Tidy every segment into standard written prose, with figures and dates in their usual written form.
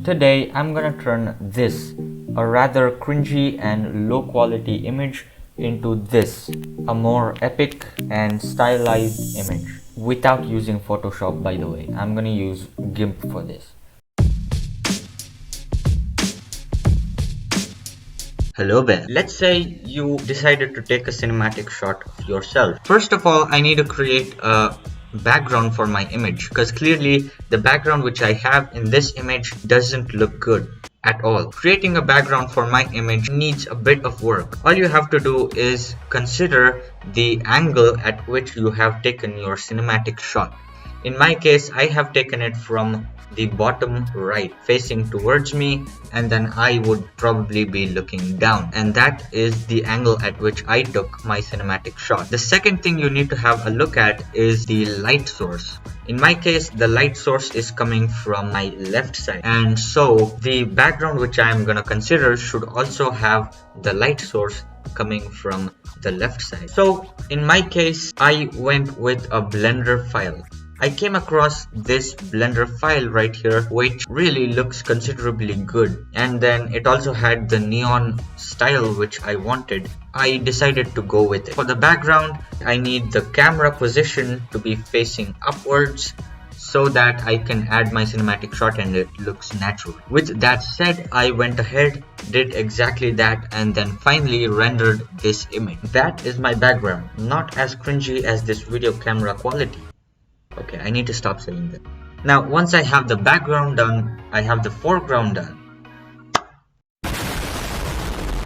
Today I'm gonna turn this, a rather cringy and low quality image, into this, a more epic and stylized image. Without using Photoshop, by the way. I'm gonna use GIMP for this. Hello there. Let's say you decided to take a cinematic shot of yourself. First of all, I need to create a background for my image because clearly the background which I have in this image doesn't look good at all. Creating a background for my image needs a bit of work. All you have to do is consider the angle at which you have taken your cinematic shot. In my case, I have taken it from the bottom right, facing towards me, and then I would probably be looking down. And that is the angle at which I took my cinematic shot. The second thing you need to have a look at is the light source. In my case, the light source is coming from my left side. And so the background which I am gonna consider should also have the light source coming from the left side. So in my case, I went with a Blender file. I came across this Blender file right here, which really looks considerably good, and then it also had the neon style which I wanted. I decided to go with it. For the background, I need the camera position to be facing upwards so that I can add my cinematic shot and it looks natural. With that said, I went ahead, did exactly that, and then finally rendered this image. That is my background, not as cringy as this video camera quality. Okay, I need to stop saying that. Now, once I have the background done, I have the foreground done.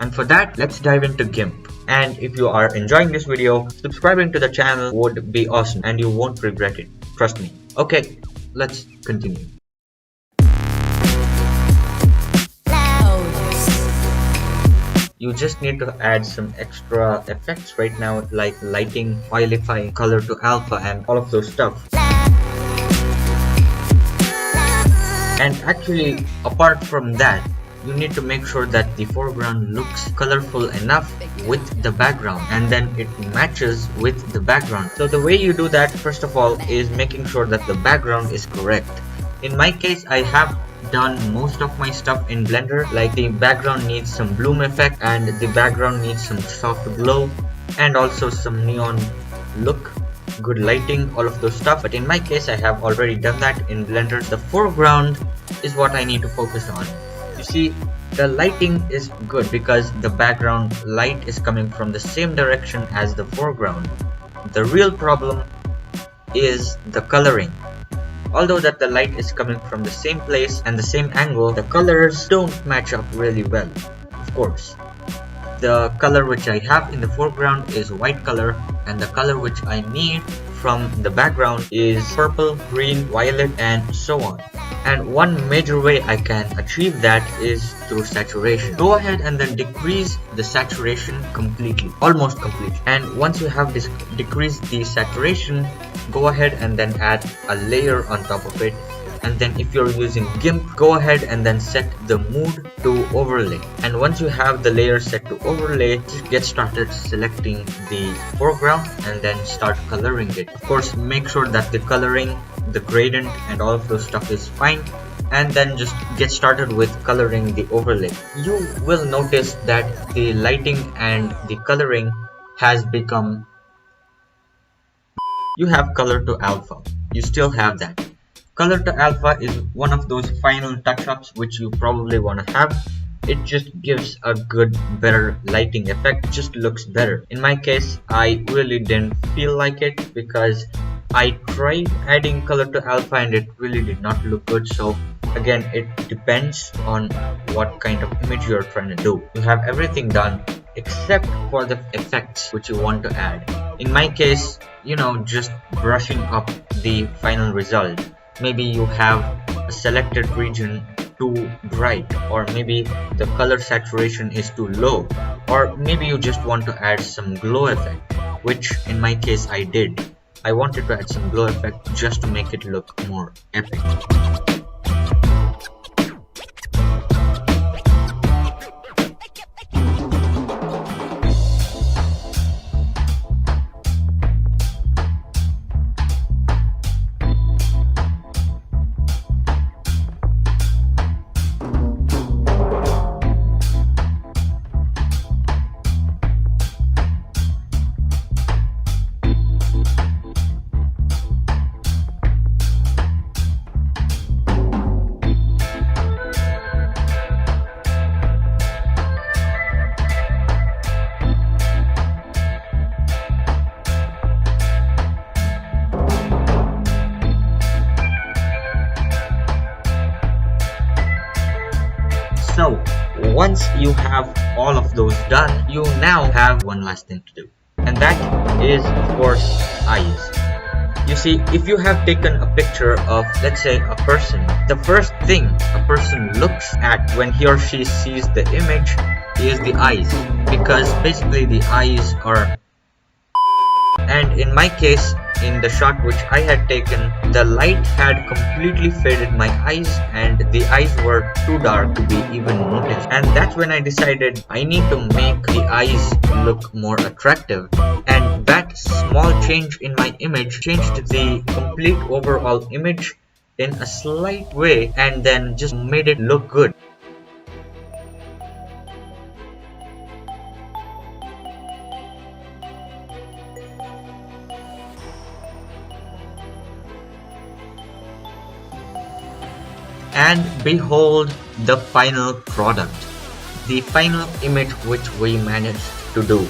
And for that, let's dive into GIMP. And if you are enjoying this video, subscribing to the channel would be awesome and you won't regret it. Trust me. Okay, let's continue. You just need to add some extra effects right now, like lighting, oilify, color to alpha, and all of those stuff. And actually, apart from that, you need to make sure that the foreground looks colorful enough with the background, and then it matches with the background. So the way you do that, first of all, is making sure that the background is correct. In my case, I have done most of my stuff in Blender, like the background needs some bloom effect and the background needs some soft glow and also some neon look, good lighting, all of those stuff. But in my case, I have already done that in Blender. The foreground is what I need to focus on. You see, the lighting is good because the background light is coming from the same direction as the foreground. The real problem is the coloring. Although that the light is coming from the same place and the same angle, the colors don't match up really well, of course. The color which I have in the foreground is white color, and the color which I need from the background is purple, green, violet, and so on. And one major way I can achieve that is through saturation. Go ahead and then decrease the saturation completely, almost completely. And once you have decreased the saturation, go ahead and then add a layer on top of it. And then if you're using GIMP, go ahead and then set the mood to overlay. And once you have the layer set to overlay, just get started selecting the foreground and then start coloring it. Of course, make sure that the coloring, the gradient, and all of those stuff is fine. And then just get started with coloring the overlay. You will notice that the lighting and the coloring has become... You have color to alpha. You still have that. Color to alpha is one of those final touch-ups which you probably want to have. It just gives a good, better lighting effect. It just looks better. In my case, I really didn't feel like it because I tried adding color to alpha and it really did not look good. So again, it depends on what kind of image you're trying to do. You have everything done except for the effects which you want to add. In my case, just brushing up the final result. Maybe you have a selected region too bright, or maybe the color saturation is too low, or maybe you just want to add some glow effect, which in my case I did. I wanted to add some glow effect just to make it look more epic. So once you have all of those done, you now have one last thing to do, and that is, of course, eyes. You see, if you have taken a picture of, let's say, a person, the first thing a person looks at when he or she sees the image is the eyes, because basically the eyes are. And in my case, in the shot which I had taken, the light had completely faded my eyes and the eyes were too dark to be even noticed. And that's when I decided I need to make the eyes look more attractive. And that small change in my image changed the complete overall image in a slight way and then just made it look good. And behold the final product, the final image which we managed to do.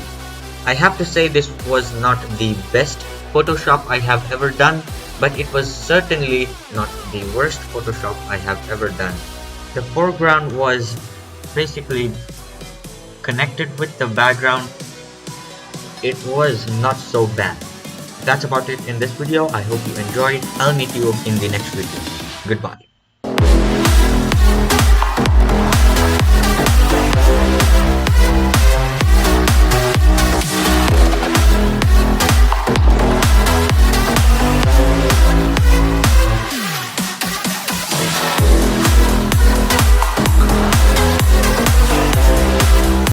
I have to say this was not the best Photoshop I have ever done, but it was certainly not the worst Photoshop I have ever done. The foreground was basically connected with the background. It was not so bad. That's about it in this video. I hope you enjoyed. I'll meet you in the next video. Goodbye.